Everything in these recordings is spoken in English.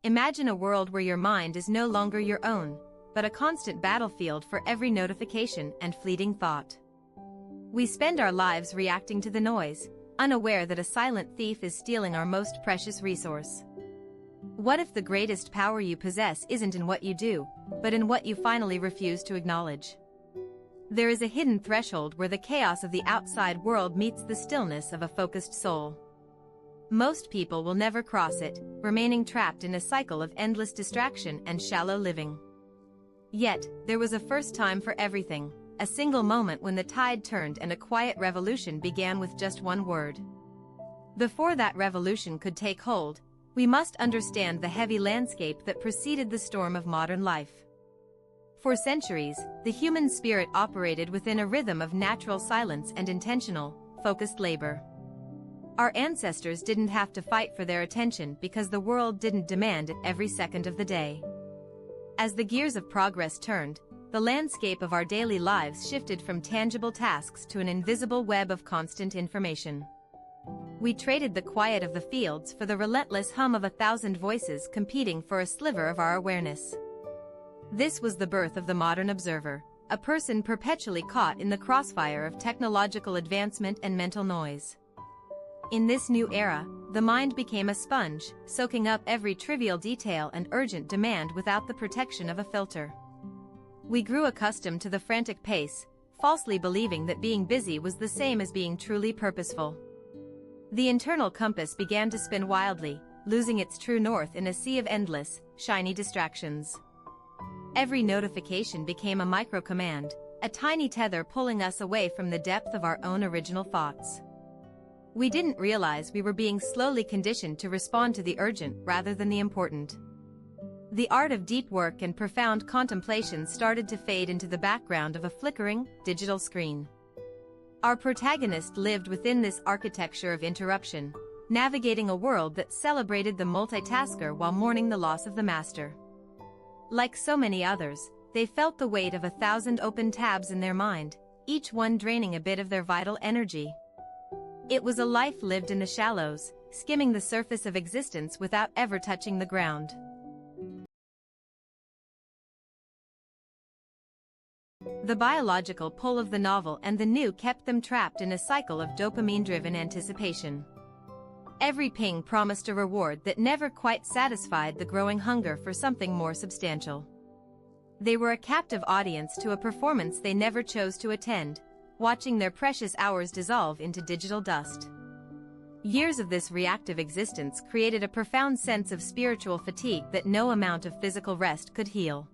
Imagine a world where your mind is no longer your own, but a constant battlefield for every notification and fleeting thought. We spend our lives reacting to the noise, unaware that a silent thief is stealing our most precious resource. What if the greatest power you possess isn't in what you do, but in what you finally refuse to acknowledge? There is a hidden threshold where the chaos of the outside world meets the stillness of a focused soul. Most people will never cross it, remaining trapped in a cycle of endless distraction and shallow living. Yet, there was a first time for everything, a single moment when the tide turned and a quiet revolution began with just one word. Before that revolution could take hold, we must understand the heavy landscape that preceded the storm of modern life. For centuries, the human spirit operated within a rhythm of natural silence and intentional, focused labor. Our ancestors didn't have to fight for their attention because the world didn't demand it every second of the day. As the gears of progress turned, the landscape of our daily lives shifted from tangible tasks to an invisible web of constant information. We traded the quiet of the fields for the relentless hum of 1,000 voices competing for a sliver of our awareness. This was the birth of the modern observer, a person perpetually caught in the crossfire of technological advancement and mental noise. In this new era, the mind became a sponge, soaking up every trivial detail and urgent demand without the protection of a filter. We grew accustomed to the frantic pace, falsely believing that being busy was the same as being truly purposeful. The internal compass began to spin wildly, losing its true north in a sea of endless, shiny distractions. Every notification became a micro-command, a tiny tether pulling us away from the depth of our own original thoughts. We didn't realize we were being slowly conditioned to respond to the urgent rather than the important. The art of deep work and profound contemplation started to fade into the background of a flickering, digital screen. Our protagonist lived within this architecture of interruption, navigating a world that celebrated the multitasker while mourning the loss of the master. Like so many others, they felt the weight of 1,000 open tabs in their mind, each one draining a bit of their vital energy. It was a life lived in the shallows, skimming the surface of existence without ever touching the ground. The biological pull of the novel and the new kept them trapped in a cycle of dopamine-driven anticipation. Every ping promised a reward that never quite satisfied the growing hunger for something more substantial. They were a captive audience to a performance they never chose to attend, watching their precious hours dissolve into digital dust. Years of this reactive existence created a profound sense of spiritual fatigue that no amount of physical rest could heal.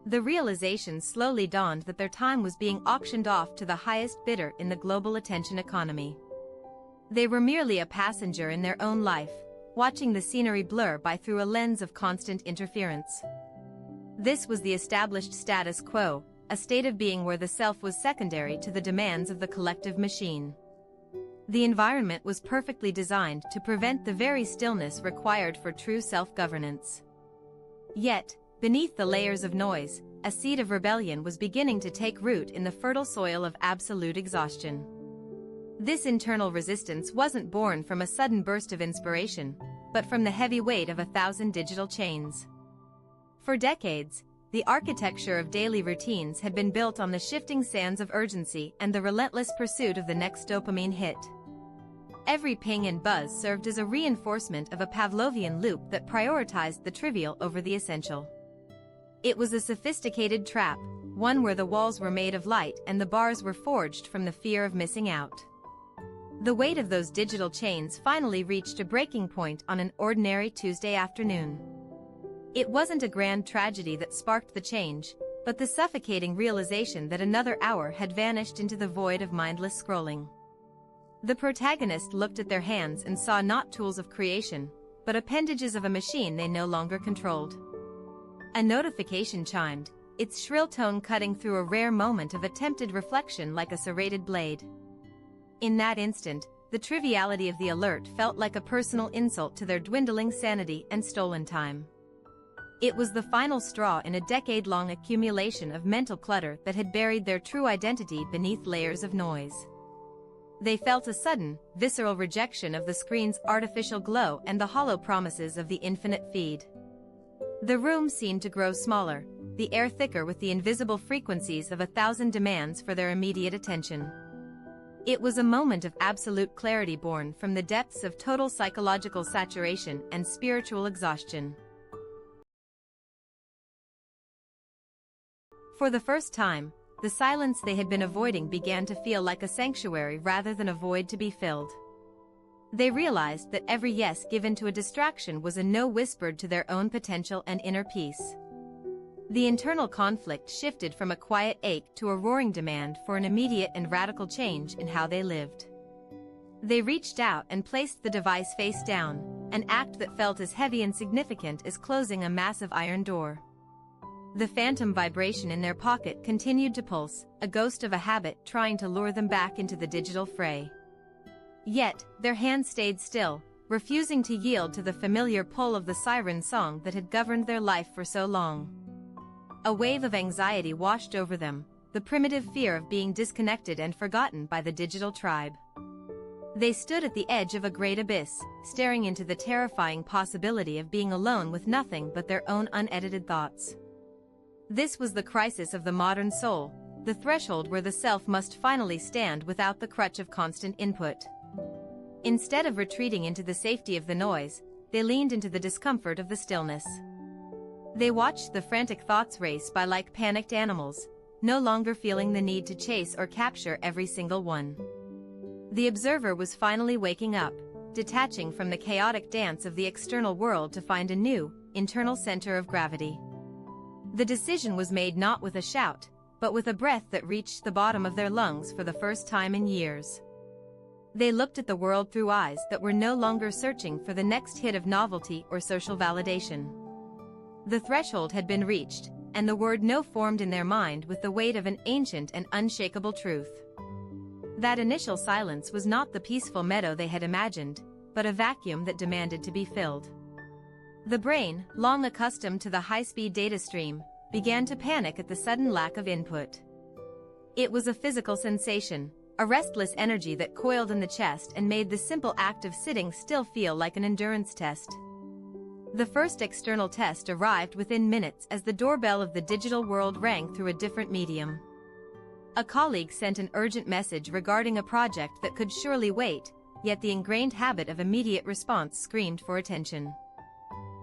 The realization slowly dawned that their time was being auctioned off to the highest bidder in the global attention economy. They were merely a passenger in their own life, watching the scenery blur by through a lens of constant interference. This was the established status quo, a state of being where the self was secondary to the demands of the collective machine. The environment was perfectly designed to prevent the very stillness required for true self-governance. Yet, beneath the layers of noise, a seed of rebellion was beginning to take root in the fertile soil of absolute exhaustion. This internal resistance wasn't born from a sudden burst of inspiration, but from the heavy weight of 1,000 digital chains. For decades, the architecture of daily routines had been built on the shifting sands of urgency and the relentless pursuit of the next dopamine hit. Every ping and buzz served as a reinforcement of a Pavlovian loop that prioritized the trivial over the essential. It was a sophisticated trap, one where the walls were made of light and the bars were forged from the fear of missing out. The weight of those digital chains finally reached a breaking point on an ordinary Tuesday afternoon. It wasn't a grand tragedy that sparked the change, but the suffocating realization that another hour had vanished into the void of mindless scrolling. The protagonist looked at their hands and saw not tools of creation, but appendages of a machine they no longer controlled. A notification chimed, its shrill tone cutting through a rare moment of attempted reflection like a serrated blade. In that instant, the triviality of the alert felt like a personal insult to their dwindling sanity and stolen time. It was the final straw in a decade-long accumulation of mental clutter that had buried their true identity beneath layers of noise. They felt a sudden, visceral rejection of the screen's artificial glow and the hollow promises of the infinite feed. The room seemed to grow smaller, the air thicker with the invisible frequencies of 1,000 demands for their immediate attention. It was a moment of absolute clarity born from the depths of total psychological saturation and spiritual exhaustion. For the first time, the silence they had been avoiding began to feel like a sanctuary rather than a void to be filled. They realized that every yes given to a distraction was a no whispered to their own potential and inner peace. The internal conflict shifted from a quiet ache to a roaring demand for an immediate and radical change in how they lived. They reached out and placed the device face down, an act that felt as heavy and significant as closing a massive iron door. The phantom vibration in their pocket continued to pulse, a ghost of a habit trying to lure them back into the digital fray. Yet, their hands stayed still, refusing to yield to the familiar pull of the siren song that had governed their life for so long. A wave of anxiety washed over them, the primitive fear of being disconnected and forgotten by the digital tribe. They stood at the edge of a great abyss, staring into the terrifying possibility of being alone with nothing but their own unedited thoughts. This was the crisis of the modern soul, the threshold where the self must finally stand without the crutch of constant input. Instead of retreating into the safety of the noise, they leaned into the discomfort of the stillness. They watched the frantic thoughts race by like panicked animals, no longer feeling the need to chase or capture every single one. The observer was finally waking up, detaching from the chaotic dance of the external world to find a new, internal center of gravity. The decision was made not with a shout, but with a breath that reached the bottom of their lungs for the first time in years. They looked at the world through eyes that were no longer searching for the next hit of novelty or social validation. The threshold had been reached, and the word no formed in their mind with the weight of an ancient and unshakable truth. That initial silence was not the peaceful meadow they had imagined, but a vacuum that demanded to be filled. The brain, long accustomed to the high-speed data stream, began to panic at the sudden lack of input. It was a physical sensation, a restless energy that coiled in the chest and made the simple act of sitting still feel like an endurance test. The first external test arrived within minutes as the doorbell of the digital world rang through a different medium. A colleague sent an urgent message regarding a project that could surely wait, yet the ingrained habit of immediate response screamed for attention.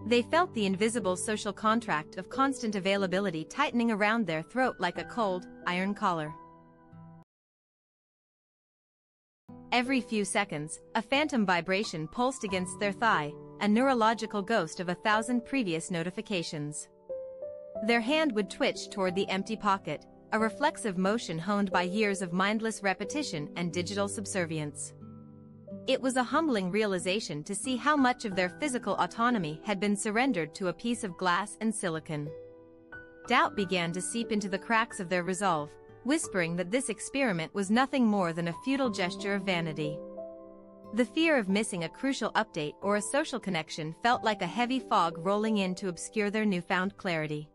They felt the invisible social contract of constant availability tightening around their throat like a cold, iron collar. Every few seconds, a phantom vibration pulsed against their thigh, a neurological ghost of 1,000 previous notifications. Their hand would twitch toward the empty pocket, a reflexive motion honed by years of mindless repetition and digital subservience. It was a humbling realization to see how much of their physical autonomy had been surrendered to a piece of glass and silicon. Doubt began to seep into the cracks of their resolve, whispering that this experiment was nothing more than a futile gesture of vanity. The fear of missing a crucial update or a social connection felt like a heavy fog rolling in to obscure their newfound clarity.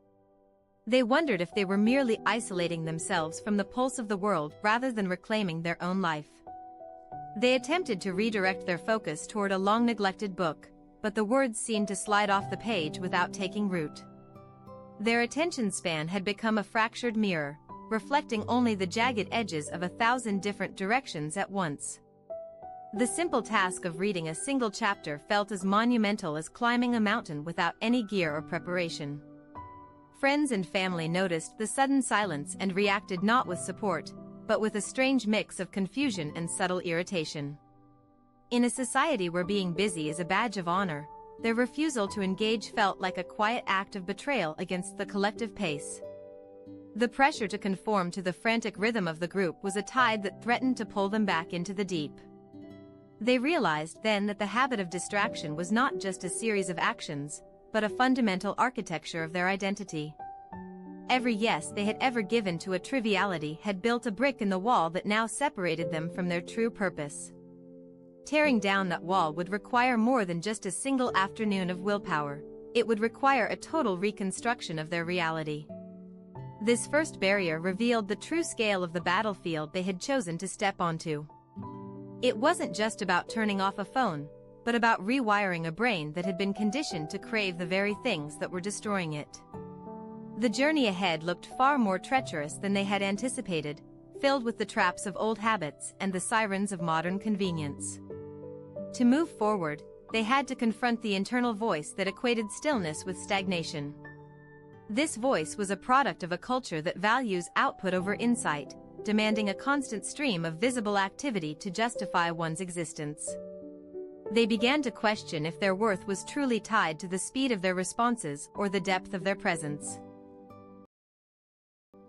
They wondered if they were merely isolating themselves from the pulse of the world rather than reclaiming their own life. They attempted to redirect their focus toward a long-neglected book, but the words seemed to slide off the page without taking root. Their attention span had become a fractured mirror, reflecting only the jagged edges of 1,000 different directions at once. The simple task of reading a single chapter felt as monumental as climbing a mountain without any gear or preparation. Friends and family noticed the sudden silence and reacted not with support, but with a strange mix of confusion and subtle irritation. In a society where being busy is a badge of honor, their refusal to engage felt like a quiet act of betrayal against the collective pace. The pressure to conform to the frantic rhythm of the group was a tide that threatened to pull them back into the deep. They realized then that the habit of distraction was not just a series of actions, but a fundamental architecture of their identity. Every yes they had ever given to a triviality had built a brick in the wall that now separated them from their true purpose. Tearing down that wall would require more than just a single afternoon of willpower. It would require a total reconstruction of their reality. This first barrier revealed the true scale of the battlefield they had chosen to step onto. It wasn't just about turning off a phone, but about rewiring a brain that had been conditioned to crave the very things that were destroying it. The journey ahead looked far more treacherous than they had anticipated, filled with the traps of old habits and the sirens of modern convenience. To move forward, they had to confront the internal voice that equated stillness with stagnation. This voice was a product of a culture that values output over insight, demanding a constant stream of visible activity to justify one's existence. They began to question if their worth was truly tied to the speed of their responses or the depth of their presence.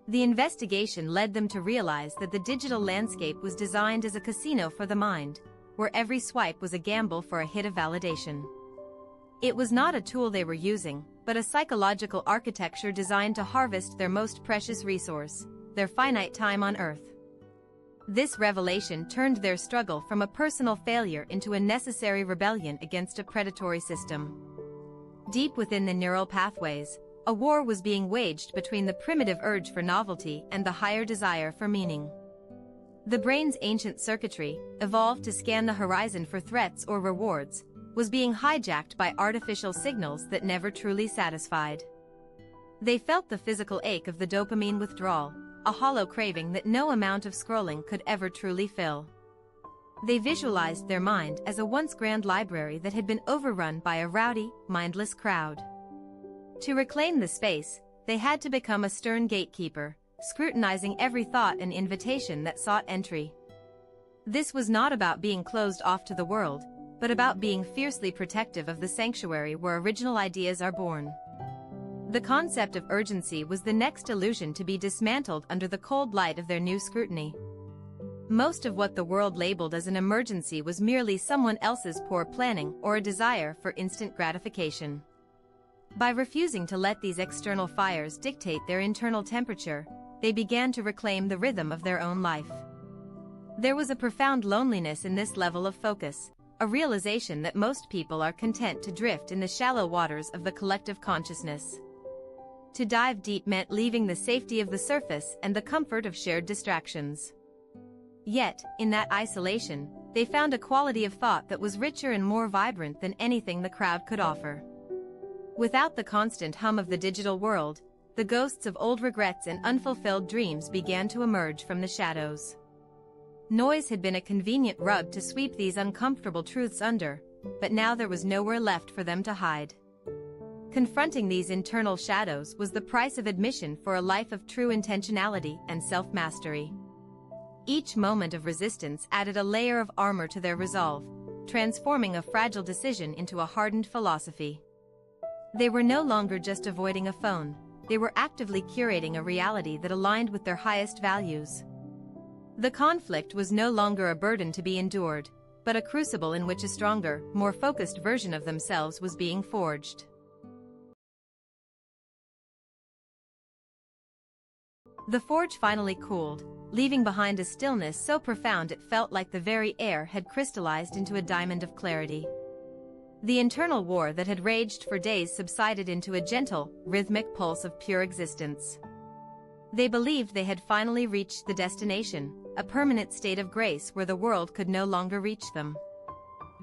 The investigation led them to realize that the digital landscape was designed as a casino for the mind, where every swipe was a gamble for a hit of validation. It was not a tool they were using, but a psychological architecture designed to harvest their most precious resource, their finite time on Earth. This revelation turned their struggle from a personal failure into a necessary rebellion against a predatory system. Deep within the neural pathways, a war was being waged between the primitive urge for novelty and the higher desire for meaning. The brain's ancient circuitry, evolved to scan the horizon for threats or rewards, was being hijacked by artificial signals that never truly satisfied. They felt the physical ache of the dopamine withdrawal, a hollow craving that no amount of scrolling could ever truly fill. They visualized their mind as a once grand library that had been overrun by a rowdy, mindless crowd. To reclaim the space, they had to become a stern gatekeeper, scrutinizing every thought and invitation that sought entry. This was not about being closed off to the world, but about being fiercely protective of the sanctuary where original ideas are born. The concept of urgency was the next illusion to be dismantled under the cold light of their new scrutiny. Most of what the world labeled as an emergency was merely someone else's poor planning or a desire for instant gratification. By refusing to let these external fires dictate their internal temperature, they began to reclaim the rhythm of their own life. There was a profound loneliness in this level of focus, a realization that most people are content to drift in the shallow waters of the collective consciousness. To dive deep meant leaving the safety of the surface and the comfort of shared distractions. Yet, in that isolation, they found a quality of thought that was richer and more vibrant than anything the crowd could offer. Without the constant hum of the digital world, the ghosts of old regrets and unfulfilled dreams began to emerge from the shadows. Noise had been a convenient rug to sweep these uncomfortable truths under, but now there was nowhere left for them to hide. Confronting these internal shadows was the price of admission for a life of true intentionality and self-mastery. Each moment of resistance added a layer of armor to their resolve, transforming a fragile decision into a hardened philosophy. They were no longer just avoiding a phone, they were actively curating a reality that aligned with their highest values. The conflict was no longer a burden to be endured, but a crucible in which a stronger, more focused version of themselves was being forged. The forge finally cooled, leaving behind a stillness so profound it felt like the very air had crystallized into a diamond of clarity. The internal war that had raged for days subsided into a gentle, rhythmic pulse of pure existence. They believed they had finally reached the destination, a permanent state of grace where the world could no longer reach them.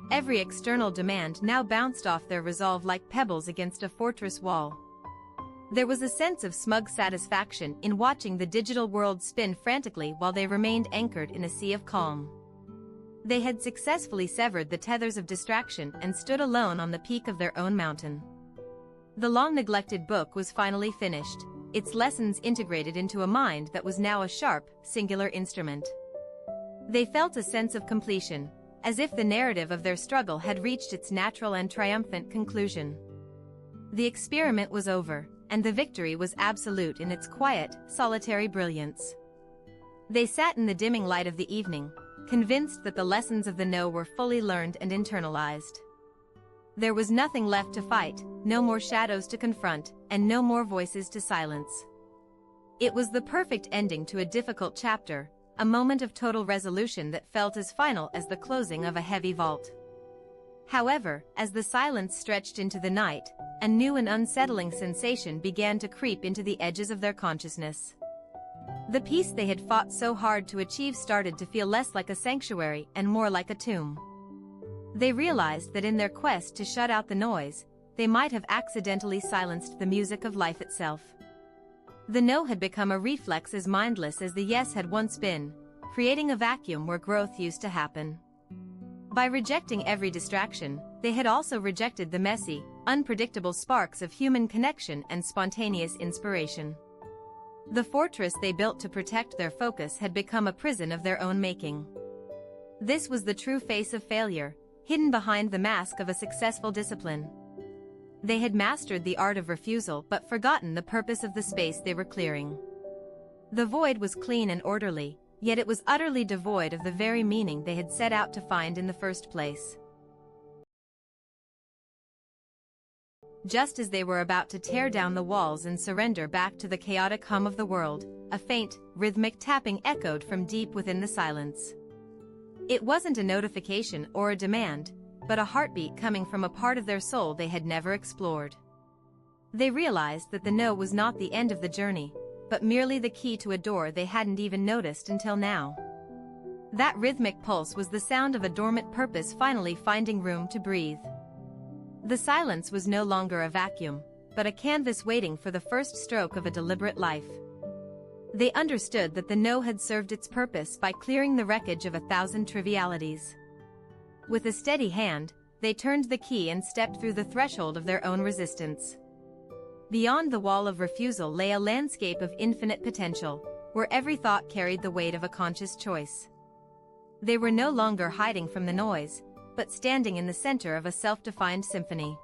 Every external demand now bounced off their resolve like pebbles against a fortress wall. There was a sense of smug satisfaction in watching the digital world spin frantically while they remained anchored in a sea of calm. They had successfully severed the tethers of distraction and stood alone on the peak of their own mountain. The long-neglected book was finally finished, its lessons integrated into a mind that was now a sharp, singular instrument. They felt a sense of completion, as if the narrative of their struggle had reached its natural and triumphant conclusion. The experiment was over, and the victory was absolute in its quiet, solitary brilliance. They sat in the dimming light of the evening, convinced that the lessons of the no were fully learned and internalized. There was nothing left to fight, no more shadows to confront, and no more voices to silence. It was the perfect ending to a difficult chapter, a moment of total resolution that felt as final as the closing of a heavy vault. However, as the silence stretched into the night, a new and unsettling sensation began to creep into the edges of their consciousness. The peace they had fought so hard to achieve started to feel less like a sanctuary and more like a tomb. They realized that in their quest to shut out the noise, they might have accidentally silenced the music of life itself. The no had become a reflex as mindless as the yes had once been, creating a vacuum where growth used to happen. By rejecting every distraction, they had also rejected the messy, unpredictable sparks of human connection and spontaneous inspiration. The fortress they built to protect their focus had become a prison of their own making. This was the true face of failure, hidden behind the mask of a successful discipline. They had mastered the art of refusal but forgotten the purpose of the space they were clearing. The void was clean and orderly, yet it was utterly devoid of the very meaning they had set out to find in the first place. Just as they were about to tear down the walls and surrender back to the chaotic hum of the world, a faint, rhythmic tapping echoed from deep within the silence. It wasn't a notification or a demand, but a heartbeat coming from a part of their soul they had never explored. They realized that the no was not the end of the journey, but merely the key to a door they hadn't even noticed until now. That rhythmic pulse was the sound of a dormant purpose finally finding room to breathe. The silence was no longer a vacuum, but a canvas waiting for the first stroke of a deliberate life. They understood that the no had served its purpose by clearing the wreckage of 1,000 trivialities. With a steady hand, they turned the key and stepped through the threshold of their own resistance. Beyond the wall of refusal lay a landscape of infinite potential, where every thought carried the weight of a conscious choice. They were no longer hiding from the noise, but standing in the center of a self-defined symphony.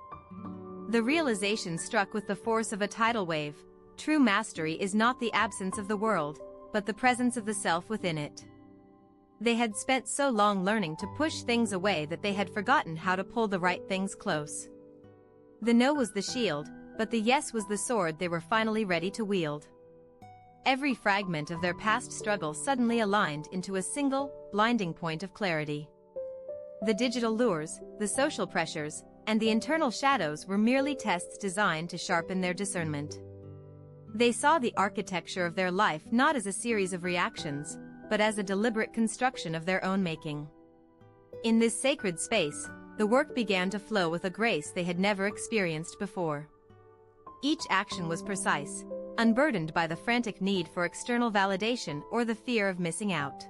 The realization struck with the force of a tidal wave: true mastery is not the absence of the world, but the presence of the self within it. They had spent so long learning to push things away that they had forgotten how to pull the right things close. The no was the shield, but the yes was the sword they were finally ready to wield. Every fragment of their past struggle suddenly aligned into a single, blinding point of clarity. The digital lures, the social pressures, and the internal shadows were merely tests designed to sharpen their discernment. They saw the architecture of their life not as a series of reactions, but as a deliberate construction of their own making. In this sacred space, the work began to flow with a grace they had never experienced before. Each action was precise, unburdened by the frantic need for external validation or the fear of missing out.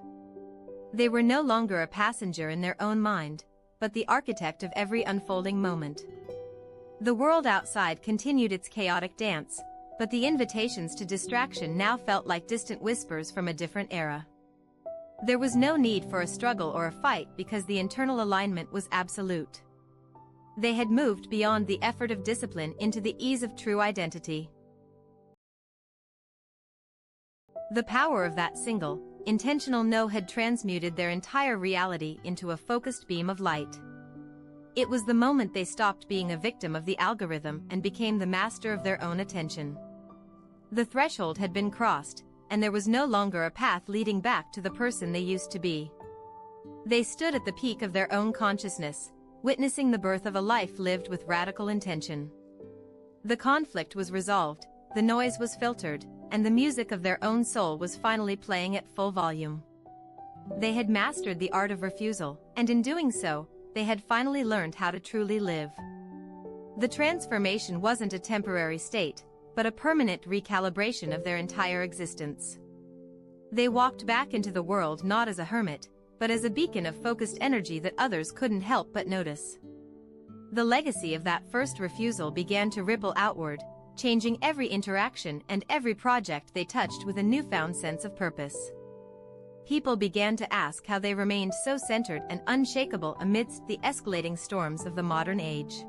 They were no longer a passenger in their own mind, but the architect of every unfolding moment. The world outside continued its chaotic dance, but the invitations to distraction now felt like distant whispers from a different era. There was no need for a struggle or a fight because the internal alignment was absolute. They had moved beyond the effort of discipline into the ease of true identity. The power of that single, intentional no had transmuted their entire reality into a focused beam of light. It was the moment they stopped being a victim of the algorithm and became the master of their own attention. The threshold had been crossed, and there was no longer a path leading back to the person they used to be. They stood at the peak of their own consciousness, witnessing the birth of a life lived with radical intention. The conflict was resolved, the noise was filtered, and the music of their own soul was finally playing at full volume. They had mastered the art of refusal, and in doing so, they had finally learned how to truly live. The transformation wasn't a temporary state, but a permanent recalibration of their entire existence. They walked back into the world not as a hermit, but as a beacon of focused energy that others couldn't help but notice. The legacy of that first refusal began to ripple outward, changing every interaction and every project they touched with a newfound sense of purpose. People began to ask how they remained so centered and unshakable amidst the escalating storms of the modern age.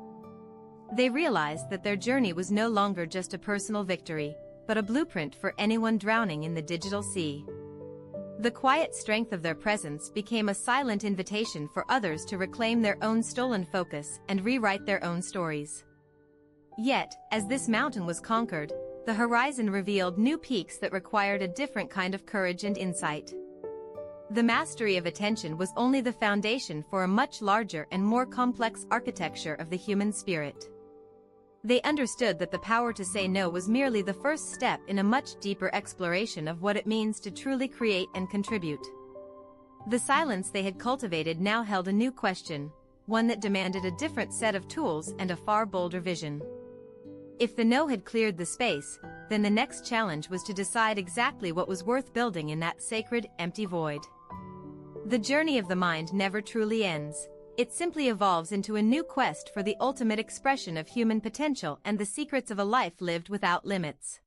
They realized that their journey was no longer just a personal victory, but a blueprint for anyone drowning in the digital sea. The quiet strength of their presence became a silent invitation for others to reclaim their own stolen focus and rewrite their own stories. Yet, as this mountain was conquered, the horizon revealed new peaks that required a different kind of courage and insight. The mastery of attention was only the foundation for a much larger and more complex architecture of the human spirit. They understood that the power to say no was merely the first step in a much deeper exploration of what it means to truly create and contribute. The silence they had cultivated now held a new question: one that demanded a different set of tools and a far bolder vision. If the no had cleared the space, then the next challenge was to decide exactly what was worth building in that sacred, empty void. The journey of the mind never truly ends. It simply evolves into a new quest for the ultimate expression of human potential and the secrets of a life lived without limits.